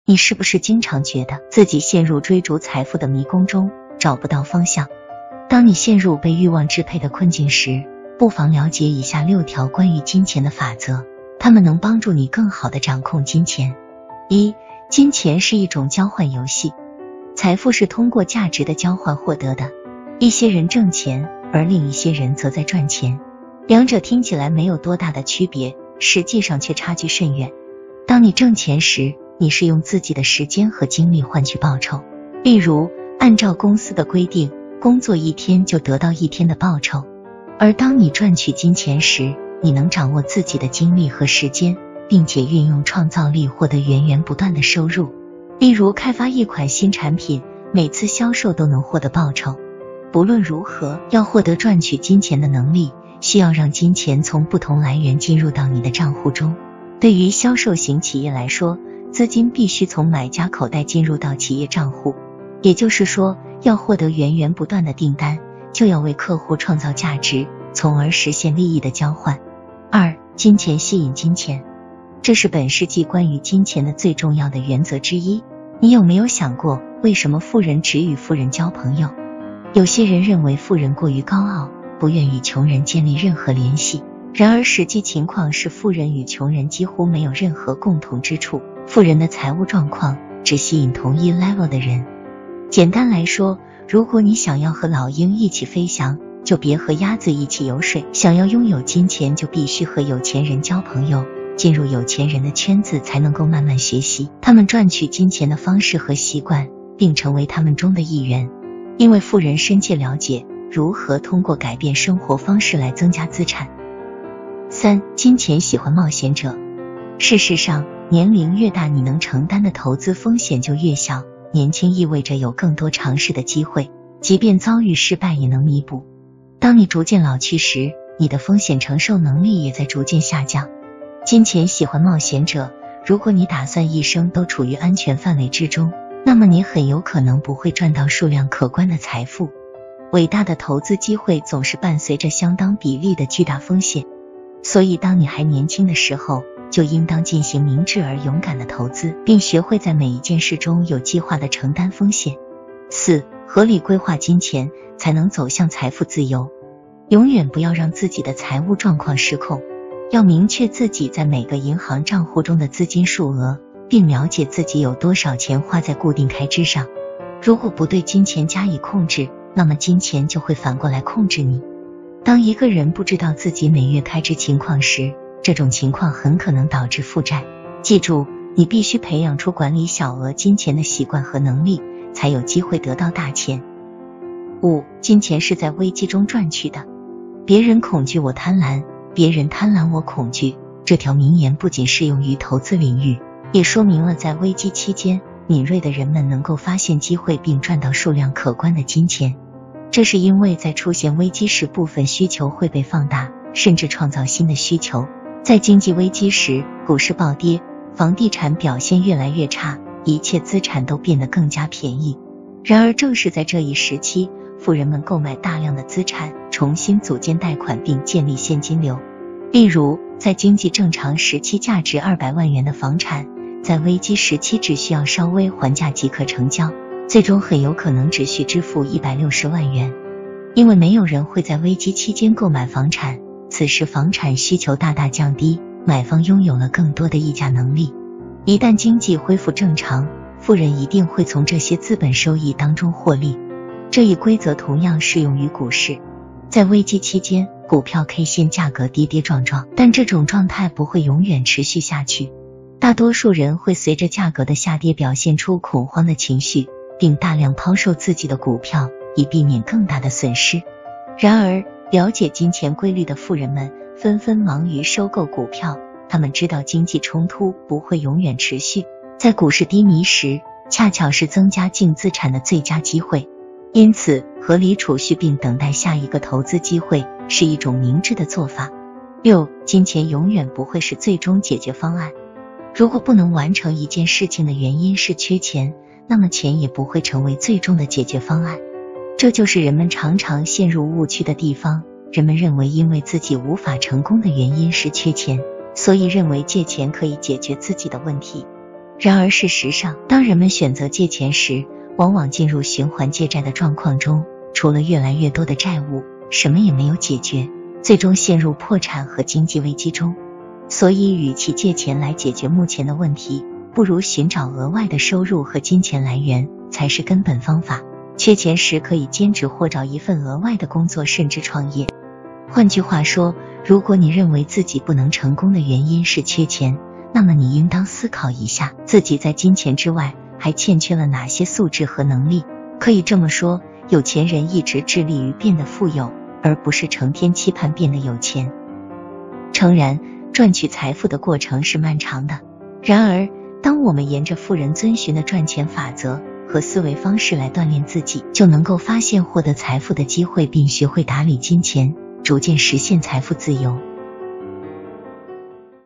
你是不是经常觉得自己陷入追逐财富的迷宫中，找不到方向？当你陷入被欲望支配的困境时，不妨了解以下6条关于金钱的法则，它们能帮助你更好地掌控金钱。1. 金钱是一种交换游戏。财富是通过价值的交换获得的，一些人挣钱，而另一些人则在赚钱，两者听起来没有多大的区别，实际上却差距甚远。当你挣钱时，你是用自己的时间和精力换取报酬，例如按照公司的规定，工作1天就得到1天的报酬。而当你赚取金钱时，你能掌握自己的精力和时间，并且运用创造力获得源源不断的收入。例如开发一款新产品，每次销售都能获得报酬。不论如何，要获得赚取金钱的能力，需要让金钱从不同来源进入到你的账户中。对于销售型企业来说，资金必须从买家口袋进入到企业账户，也就是说，要获得源源不断的订单，就要为客户创造价值，从而实现利益的交换。2. 金钱吸引金钱。这是本世纪关于金钱的最重要的原则之一。你有没有想过，为什么富人只与富人交朋友？有些人认为富人过于高傲，不愿与穷人建立任何联系。然而实际情况是，富人与穷人几乎没有任何共同之处，富人的财务状况只吸引同一 level 的人。简单来说，如果你想要和老鹰一起飞翔，就别和鸭子一起游水。想要拥有金钱，就必须和有钱人交朋友，进入有钱人的圈子，才能够慢慢学习他们赚取金钱的方式和习惯，并成为他们中的一员。因为富人深切了解如何通过改变生活方式来增加资产。3. 金钱喜欢冒险者。事实上，年龄越大，你能承担的投资风险就越小。年轻意味着有更多尝试的机会，即便遭遇失败也能弥补。当你逐渐老去时，你的风险承受能力也在逐渐下降。金钱喜欢冒险者，如果你打算一生都处于安全范围之中，那么你很有可能不会赚到数量可观的财富。伟大的投资机会总是伴随着相当比例的巨大风险，所以当你还年轻的时候，就应当进行明智而勇敢的投资，并学会在每一件事中有计划地承担风险。4. 合理规划金钱，才能走向财富自由。永远不要让自己的财务状况失控，要明确自己在每个银行账户中的资金数额，并了解自己有多少钱花在固定开支上。如果不对金钱加以控制，那么金钱就会反过来控制你。当一个人不知道自己每月开支情况时，这种情况很可能导致负债。记住，你必须培养出管理小额金钱的习惯和能力，才有机会得到大钱。5. 金钱是在危机中赚取的。别人恐惧我贪婪，别人贪婪我恐惧。这条名言不仅适用于投资领域，也说明了在危机期间，敏锐的人们能够发现机会并赚到数量可观的金钱。这是因为在出现危机时，部分需求会被放大，甚至创造新的需求。在经济危机时，股市暴跌，房地产表现越来越差，一切资产都变得更加便宜。然而正是在这一时期，富人们购买大量的资产，重新组建贷款并建立现金流。例如，在经济正常时期价值200万元的房产，在危机时期只需要稍微还价即可成交，最终很有可能只需支付160万元。因为没有人会在危机期间购买房产，此时房产需求大大降低，买方拥有了更多的议价能力。一旦经济恢复正常，富人一定会从这些资本收益当中获利。这一规则同样适用于股市。在危机期间，股票 K 线价格跌跌撞撞，但这种状态不会永远持续下去。大多数人会随着价格的下跌表现出恐慌的情绪，并大量抛售自己的股票，以避免更大的损失。然而，了解金钱规律的富人们纷纷忙于收购股票，他们知道经济冲突不会永远持续，在股市低迷时，恰巧是增加净资产的最佳机会。因此，合理储蓄并等待下一个投资机会是一种明智的做法。6. 金钱永远不会是最终解决方案。如果不能完成一件事情的原因是缺钱，那么钱也不会成为最终的解决方案。这就是人们常常陷入误区的地方。人们认为因为自己无法成功的原因是缺钱，所以认为借钱可以解决自己的问题。然而事实上，当人们选择借钱时，往往进入循环借债的状况中，除了越来越多的债务，什么也没有解决，最终陷入破产和经济危机中。所以与其借钱来解决目前的问题，不如寻找额外的收入和金钱来源才是根本方法。缺钱时可以兼职或找一份额外的工作，甚至创业。换句话说，如果你认为自己不能成功的原因是缺钱，那么你应当思考一下，自己在金钱之外还欠缺了哪些素质和能力。可以这么说，有钱人一直致力于变得富有，而不是成天期盼变得有钱。诚然，赚取财富的过程是漫长的，然而当我们沿着富人遵循的赚钱法则和思维方式来锻炼自己，就能够发现获得财富的机会，并学会打理金钱，逐渐实现财富自由。